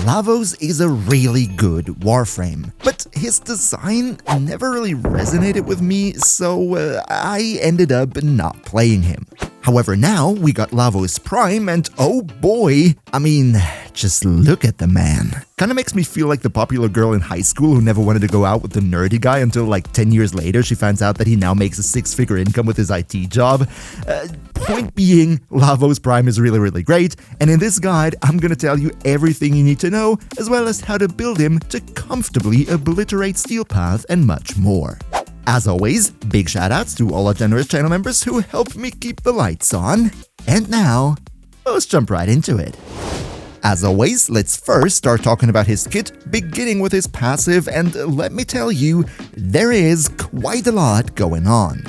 Lavos is a really good Warframe, but his design never really resonated with me, so I ended up not playing him. However, now we got Lavos Prime, and oh boy, I mean, just look at the man. Kinda makes me feel like the popular girl in high school who never wanted to go out with the nerdy guy until like 10 years later she finds out that he now makes a 6-figure income with his IT job. Point being, Lavos Prime is really great, and in this guide I'm gonna tell you everything you need to know, as well as how to build him to comfortably obliterate Steel Path and much more. As always, big shoutouts to all our generous channel members who help me keep the lights on. And now, let's jump right into it. As always, let's first start talking about his kit, beginning with his passive, and let me tell you, there is quite a lot going on.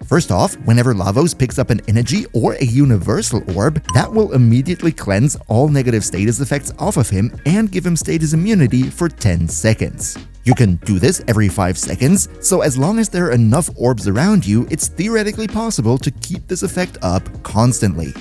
First off, whenever Lavos picks up an energy or a universal orb, that will immediately cleanse all negative status effects off of him and give him status immunity for 10 seconds. You can do this every 5 seconds, so as long as there are enough orbs around you, it's theoretically possible to keep this effect up constantly.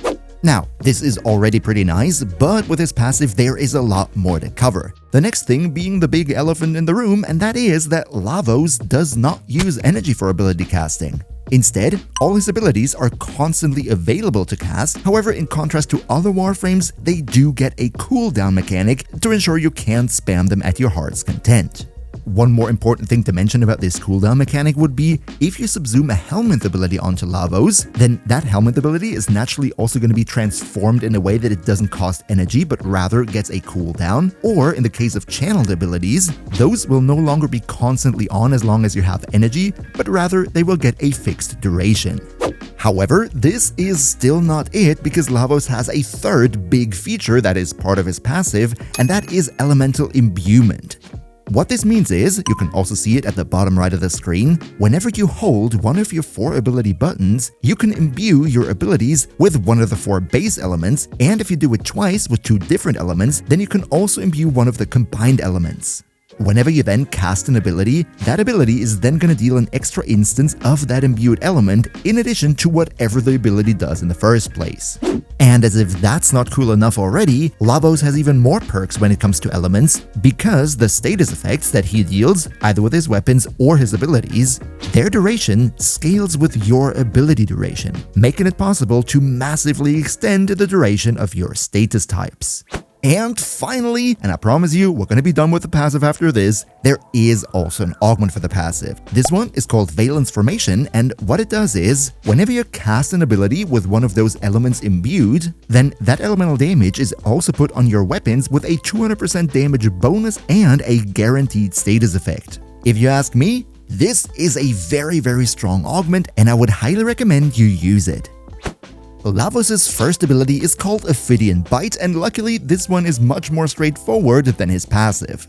Now, this is already pretty nice, but with his passive there is a lot more to cover. The next thing being the big elephant in the room, and that is that Lavos does not use energy for ability casting. Instead, all his abilities are constantly available to cast. However, in contrast to other Warframes, they do get a cooldown mechanic to ensure you can't spam them at your heart's content. One more important thing to mention about this cooldown mechanic would be, if you subsume a helmet ability onto Lavos, then that helmet ability is naturally also going to be transformed in a way that it doesn't cost energy but rather gets a cooldown, or in the case of channeled abilities, those will no longer be constantly on as long as you have energy, but rather they will get a fixed duration. However, this is still not it, because Lavos has a third big feature that is part of his passive, and that is elemental imbuement. What this means is, you can also see it at the bottom right of the screen, whenever you hold one of your 4 ability buttons, you can imbue your abilities with one of the 4 base elements, and if you do it twice with 2 different elements, then you can also imbue one of the combined elements. Whenever you then cast an ability, that ability is then going to deal an extra instance of that imbued element in addition to whatever the ability does in the first place. And as if that's not cool enough already, Lavos has even more perks when it comes to elements, because the status effects that he deals, either with his weapons or his abilities, their duration scales with your ability duration, making it possible to massively extend the duration of your status types. And finally, and I promise you, we're going to be done with the passive after this, there is also an augment for the passive. This one is called Valence Formation, and what it does is, whenever you cast an ability with one of those elements imbued, then that elemental damage is also put on your weapons with a 200% damage bonus and a guaranteed status effect. If you ask me, this is a very strong augment, and I would highly recommend you use it. Lavos' first ability is called Ophidian Bite, and luckily this one is much more straightforward than his passive.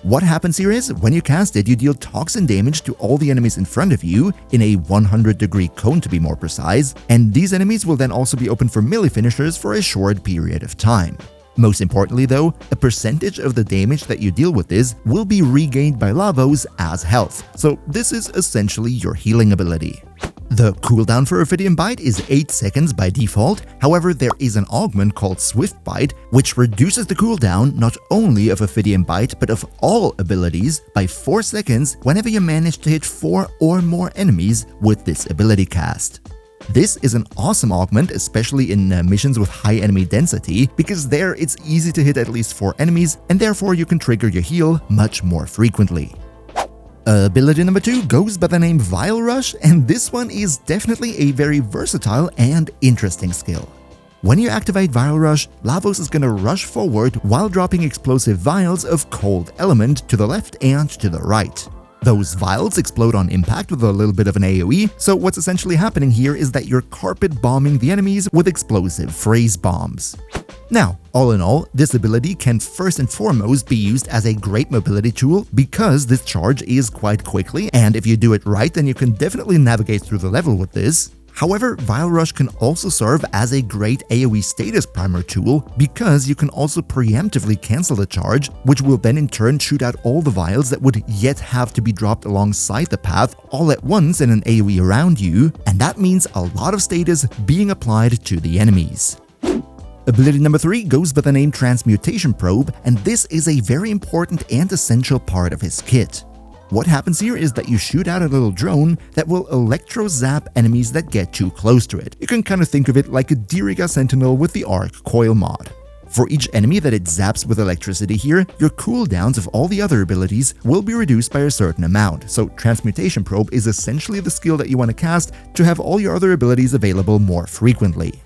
What happens here is, when you cast it, you deal toxin damage to all the enemies in front of you, in a 100-degree cone to be more precise, and these enemies will then also be open for melee finishers for a short period of time. Most importantly though, a percentage of the damage that you deal with this will be regained by Lavos as health, so this is essentially your healing ability. The cooldown for Ophidian Bite is 8 seconds by default, however there is an augment called Swift Bite, which reduces the cooldown not only of Ophidian Bite but of all abilities by 4 seconds whenever you manage to hit 4 or more enemies with this ability cast. This is an awesome augment, especially in missions with high enemy density, because there it's easy to hit at least 4 enemies, and therefore you can trigger your heal much more frequently. Ability number 2 goes by the name Vial Rush, and this one is definitely a very versatile and interesting skill. When you activate Vial Rush, Lavos is gonna rush forward while dropping explosive vials of cold element to the left and to the right. Those vials explode on impact with a little bit of an AoE, so what's essentially happening here is that you're carpet bombing the enemies with explosive phrase bombs. Now, all in all, this ability can first and foremost be used as a great mobility tool because this charge is quite quickly, and if you do it right, then you can definitely navigate through the level with this. However, Vial Rush can also serve as a great AoE status primer tool because you can also preemptively cancel the charge, which will then in turn shoot out all the vials that would yet have to be dropped alongside the path all at once in an AoE around you, and that means a lot of status being applied to the enemies. Ability number 3 goes by the name Transmutation Probe, and this is a very important and essential part of his kit. What happens here is that you shoot out a little drone that will electro-zap enemies that get too close to it. You can kind of think of it like a Diriga Sentinel with the Arc Coil mod. For each enemy that it zaps with electricity here, your cooldowns of all the other abilities will be reduced by a certain amount, so Transmutation Probe is essentially the skill that you want to cast to have all your other abilities available more frequently.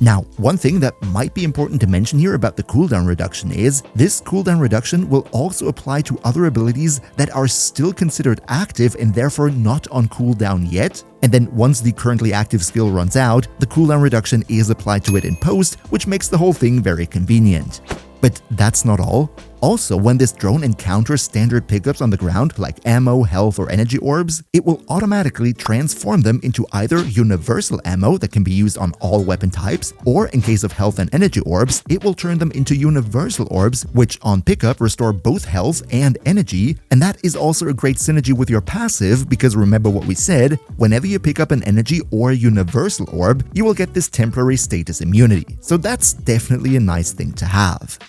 Now, one thing that might be important to mention here about the cooldown reduction is, this cooldown reduction will also apply to other abilities that are still considered active and therefore not on cooldown yet, and then once the currently active skill runs out, the cooldown reduction is applied to it in post, which makes the whole thing very convenient. But that's not all. Also, when this drone encounters standard pickups on the ground, like ammo, health, or energy orbs, it will automatically transform them into either universal ammo that can be used on all weapon types, or in case of health and energy orbs, it will turn them into universal orbs, which on pickup restore both health and energy, and that is also a great synergy with your passive, because remember what we said, whenever you pick up an energy or universal orb, you will get this temporary status immunity, so that's definitely a nice thing to have.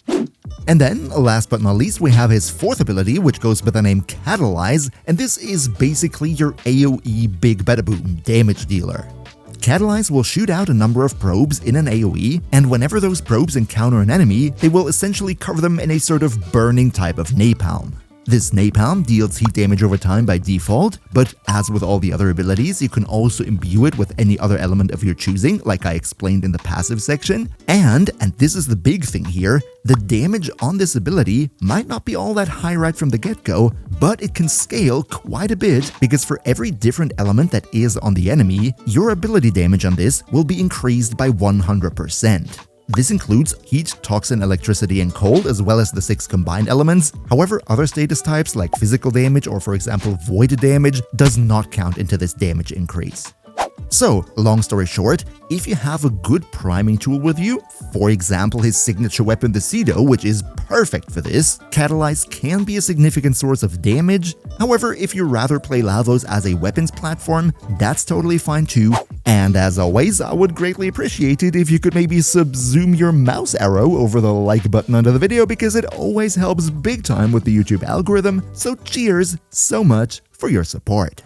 And then, last but not least, we have his 4th ability, which goes by the name Catalyze, and this is basically your AoE Big Bada Boom damage dealer. Catalyze will shoot out a number of probes in an AoE, and whenever those probes encounter an enemy, they will essentially cover them in a sort of burning type of napalm. This napalm deals heat damage over time by default, but as with all the other abilities, you can also imbue it with any other element of your choosing, like I explained in the passive section. And this is the big thing here, the damage on this ability might not be all that high right from the get-go, but it can scale quite a bit, because for every different element that is on the enemy, your ability damage on this will be increased by 100%. This includes heat, toxin, electricity, and cold, as well as the 6 combined elements. However, other status types like physical damage or, for example, void damage does not count into this damage increase. So, long story short, if you have a good priming tool with you, for example his signature weapon the Cedo, which is perfect for this, Catalyze can be a significant source of damage. However, if you rather play Lavos as a weapons platform, that's totally fine too. And as always, I would greatly appreciate it if you could maybe subzoom your mouse arrow over the like button under the video, because it always helps big time with the YouTube algorithm, so cheers so much for your support.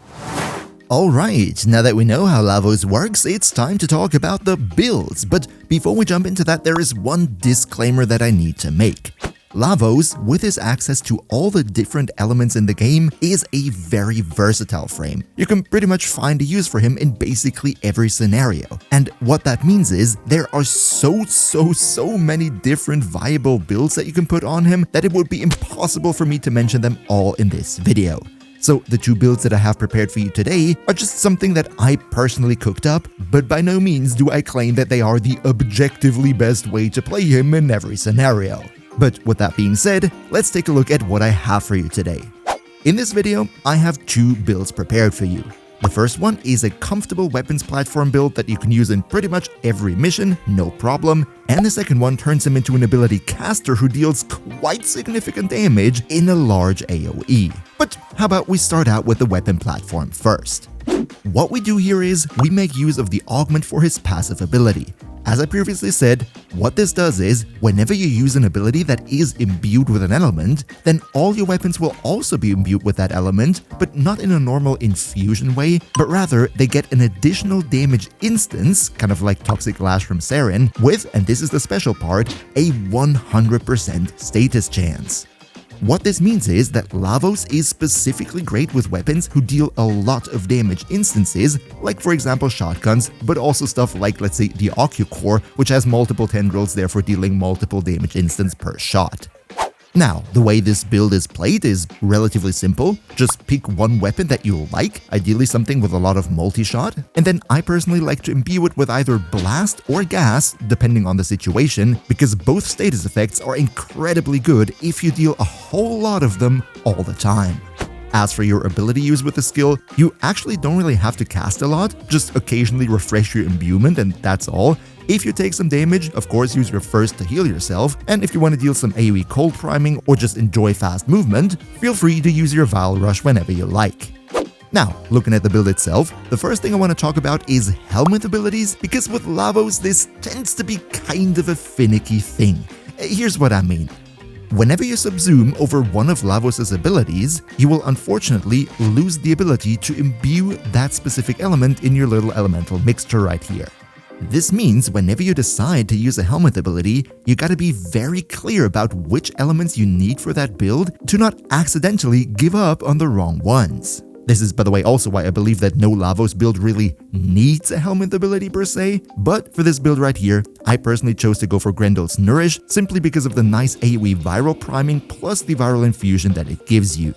Alright, now that we know how Lavos works, it's time to talk about the builds, but before we jump into that, there is one disclaimer that I need to make. Lavos, with his access to all the different elements in the game, is a very versatile frame. You can pretty much find a use for him in basically every scenario. And what that means is, there are so many different viable builds that you can put on him that it would be impossible for me to mention them all in this video. So the 2 builds that I have prepared for you today are just something that I personally cooked up, but by no means do I claim that they are the objectively best way to play him in every scenario. But with that being said, let's take a look at what I have for you today. In this video, I have 2 builds prepared for you. The first one is a comfortable weapons platform build that you can use in pretty much every mission, no problem, and the second one turns him into an ability caster who deals quite significant damage in a large AoE. But how about we start out with the weapon platform first? What we do here is, we make use of the augment for his passive ability. As I previously said, what this does is, whenever you use an ability that is imbued with an element, then all your weapons will also be imbued with that element, but not in a normal infusion way, but rather they get an additional damage instance, kind of like Toxic Lash from Saren, with, and this is the special part, a 100% status chance. What this means is that Lavos is specifically great with weapons who deal a lot of damage instances, like for example shotguns, but also stuff like, let's say, the Occucore, which has multiple tendrils, therefore dealing multiple damage instance per shot. Now, the way this build is played is relatively simple. Just pick one weapon that you like, ideally something with a lot of multi-shot, and then I personally like to imbue it with either blast or gas, depending on the situation, because both status effects are incredibly good if you deal a whole lot of them all the time. As for your ability use with the skill, you actually don't really have to cast a lot, just occasionally refresh your imbuement and that's all. If you take some damage, of course use your first to heal yourself, and if you want to deal some AoE cold priming or just enjoy fast movement, feel free to use your Vile Rush whenever you like. Now, looking at the build itself, the first thing I want to talk about is helmet abilities, because with Lavos this tends to be kind of a finicky thing. Here's what I mean. Whenever you subsume over one of Lavos' abilities, you will unfortunately lose the ability to imbue that specific element in your little elemental mixture right here. This means whenever you decide to use a helmet ability, you gotta be very clear about which elements you need for that build to not accidentally give up on the wrong ones. This is, by the way, also why I believe that no Lavos build really needs a helmet ability per se, but for this build right here, I personally chose to go for Grendel's Nourish simply because of the nice AoE viral priming plus the viral infusion that it gives you.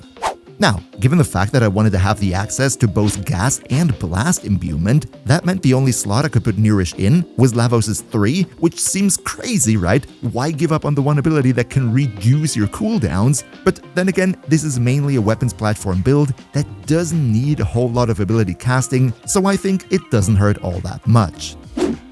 Now, given the fact that I wanted to have the access to both gas and blast imbuement, that meant the only slot I could put Nourish in was Lavos' 3, which seems crazy, right? Why give up on the one ability that can reduce your cooldowns? But then again, this is mainly a weapons platform build that doesn't need a whole lot of ability casting, so I think it doesn't hurt all that much.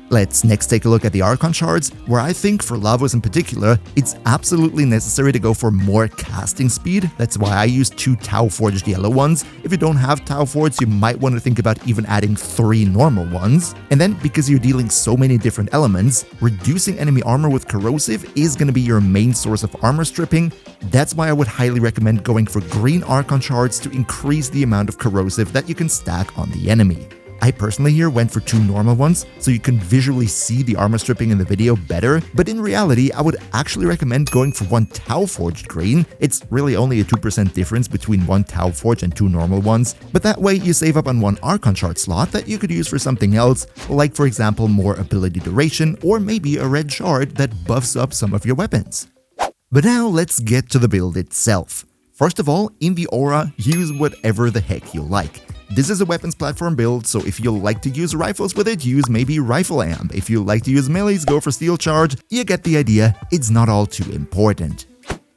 Let's next take a look at the Archon shards, where I think for Lavos in particular, it's absolutely necessary to go for more casting speed. That's why I use 2 Tau Forged yellow ones. If you don't have Tau Forged, you might want to think about even adding 3 normal ones. And then, because you're dealing so many different elements, reducing enemy armor with corrosive is going to be your main source of armor stripping. That's why I would highly recommend going for green Archon shards to increase the amount of corrosive that you can stack on the enemy. I personally here went for 2 normal ones, so you can visually see the armor stripping in the video better, but in reality I would actually recommend going for 1 Tau Forged green. It's really only a 2% difference between 1 Tau Forged and 2 normal ones, but that way you save up on 1 Archon shard slot that you could use for something else, like for example more ability duration, or maybe a red shard that buffs up some of your weapons. But now let's get to the build itself. First of all, in the aura, use whatever the heck you like. This is a weapons platform build, so if you like to use rifles with it, use maybe Rifle Amp. If you like to use melees, go for Steel Charge. You get the idea, it's not all too important.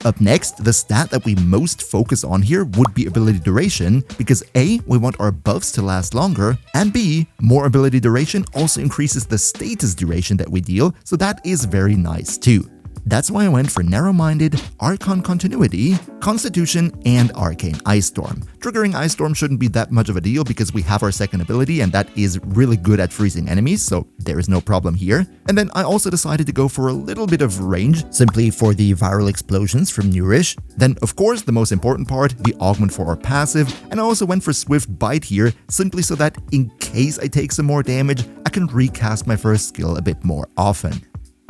Up next, the stat that we most focus on here would be ability duration, because A, we want our buffs to last longer, and B, more ability duration also increases the status duration that we deal, so that is very nice too. That's why I went for Narrow-Minded, Archon Continuity, Constitution, and Arcane Ice Storm. Triggering Ice Storm shouldn't be that much of a deal because we have our second ability and that is really good at freezing enemies, so there is no problem here. And then I also decided to go for a little bit of range, simply for the viral explosions from Nourish. Then, of course, the most important part, the augment for our passive, and I also went for Swift Bite here, simply so that in case I take some more damage, I can recast my first skill a bit more often.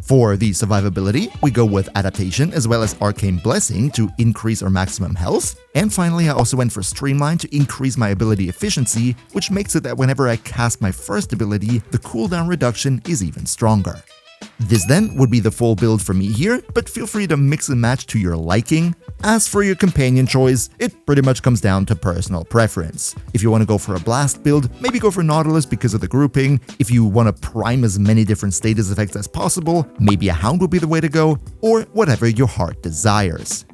For the survivability, we go with Adaptation as well as Arcane Blessing to increase our maximum health. And finally, I also went for Streamline to increase my ability efficiency, which makes it that whenever I cast my first ability, the cooldown reduction is even stronger. This then would be the full build for me here, but feel free to mix and match to your liking. As for your companion choice, it pretty much comes down to personal preference. If you want to go for a blast build, maybe go for Nautilus because of the grouping. If you want to prime as many different status effects as possible, maybe a Hound would be the way to go, or whatever your heart desires.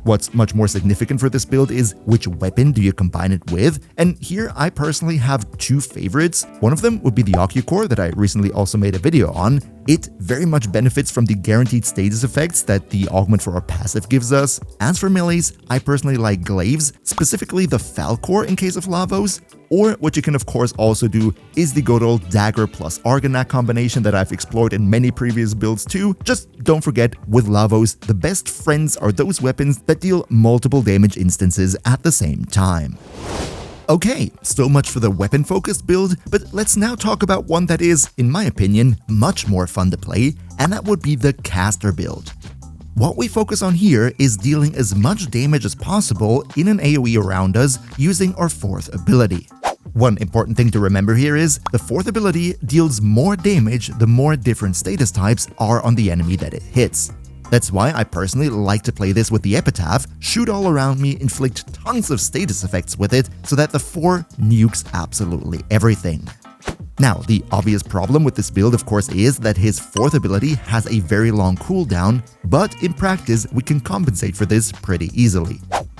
What's much more significant for this build is which weapon do you combine it with, and here I personally have 2 favorites. One of them would be the Ocucore that I recently also made a video on. It very much benefits from the guaranteed status effects that the augment for our passive gives us. As for melees, I personally like Glaives, specifically the Falcor in case of Lavos, or what you can of course also do is the good old Dagger plus Argonaut combination that I've explored in many previous builds too. Just don't forget, with Lavos, the best friends are those weapons that deal multiple damage instances at the same time. Okay, so much for the weapon-focused build, but let's now talk about one that is, in my opinion, much more fun to play, and that would be the caster build. What we focus on here is dealing as much damage as possible in an AoE around us using our 4th ability. One important thing to remember here is, the 4th ability deals more damage the more different status types are on the enemy that it hits. That's why I personally like to play this with the Epitaph, shoot all around me, inflict tons of status effects with it, so that the 4 nukes absolutely everything. Now, the obvious problem with this build of course is that his 4th ability has a very long cooldown, but in practice we can compensate for this pretty easily.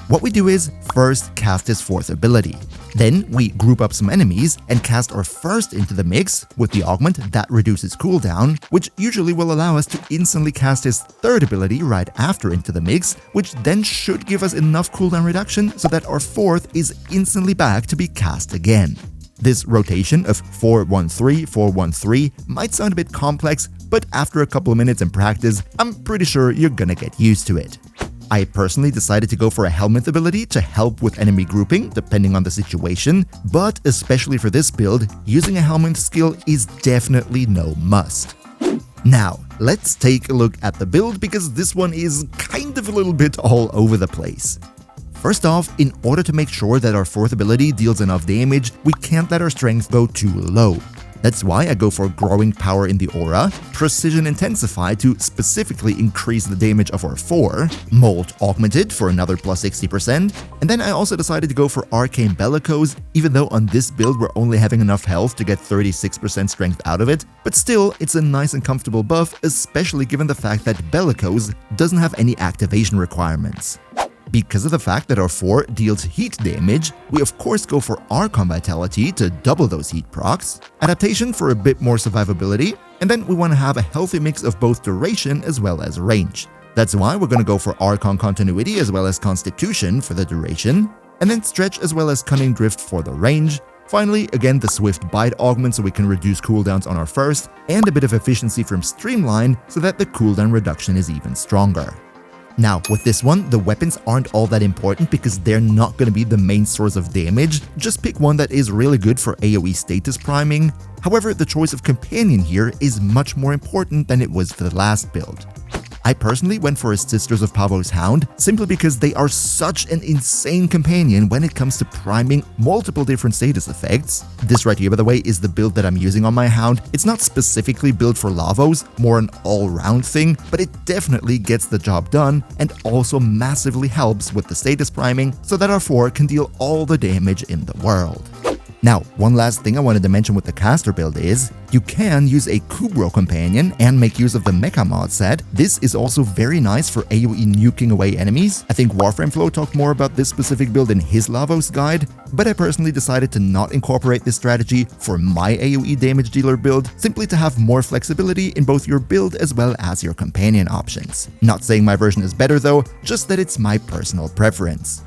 What we do is first cast his 4th ability. Then we group up some enemies and cast our first into the mix with the augment that reduces cooldown, which usually will allow us to instantly cast his third ability right after into the mix, which then should give us enough cooldown reduction so that our fourth is instantly back to be cast again. This rotation of 4-1-3, 4-1-3 might sound a bit complex, but after a couple of minutes in practice, I'm pretty sure you're gonna get used to it. I personally decided to go for a helmet ability to help with enemy grouping, depending on the situation, but especially for this build, using a helmet skill is definitely no must. Now, let's take a look at the build because this one is kind of a little bit all over the place. First off, in order to make sure that our fourth ability deals enough damage, we can't let our strength go too low. That's why I go for Growing Power in the Aura, Precision Intensify to specifically increase the damage of our 4, Mold Augmented for another plus 60%, and then I also decided to go for Arcane Bellicose, even though on this build we're only having enough health to get 36% strength out of it, but still it's a nice and comfortable buff, especially given the fact that Bellicose doesn't have any activation requirements. Because of the fact that our 4 deals heat damage, we of course go for Archon Vitality to double those heat procs, Adaptation for a bit more survivability, and then we want to have a healthy mix of both duration as well as range. That's why we're going to go for Archon Continuity as well as Constitution for the duration, and then Stretch as well as Cunning Drift for the range. Finally, again the Swift Bite augment so we can reduce cooldowns on our first, and a bit of efficiency from Streamline so that the cooldown reduction is even stronger. Now, with this one, the weapons aren't all that important because they're not going to be the main source of damage, just pick one that is really good for AoE status priming. However, the choice of companion here is much more important than it was for the last build. I personally went for a Sisters of Pavo's Hound simply because they are such an insane companion when it comes to priming multiple different status effects. This right here, by the way, is the build that I'm using on my Hound. It's not specifically built for Lavos, more an all-round thing, but it definitely gets the job done and also massively helps with the status priming so that our 4 can deal all the damage in the world. Now, one last thing I wanted to mention with the caster build is, you can use a Kubro companion and make use of the Mecha mod set. This is also very nice for AoE nuking away enemies. I think WarframeFlo talked more about this specific build in his Lavos guide, but I personally decided to not incorporate this strategy for my AoE damage dealer build, simply to have more flexibility in both your build as well as your companion options. Not saying my version is better though, just that it's my personal preference.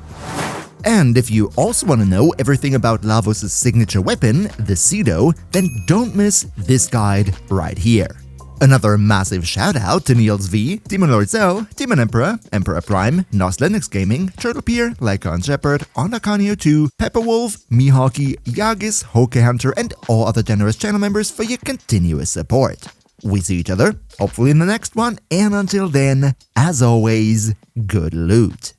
And if you also want to know everything about Lavos' signature weapon, the Cedo, then don't miss this guide right here. Another massive shout out to Niels V, Demon Lord Zell, Demon Emperor, Emperor Prime, Nos Linux Gaming, Turtlepeer, Lycon Shepherd, Onakanio 2, Pepperwolf, Mihawky, Yagis, Hoke Hunter, and all other generous channel members for your continuous support. We see each other, hopefully in the next one, and until then, as always, good loot.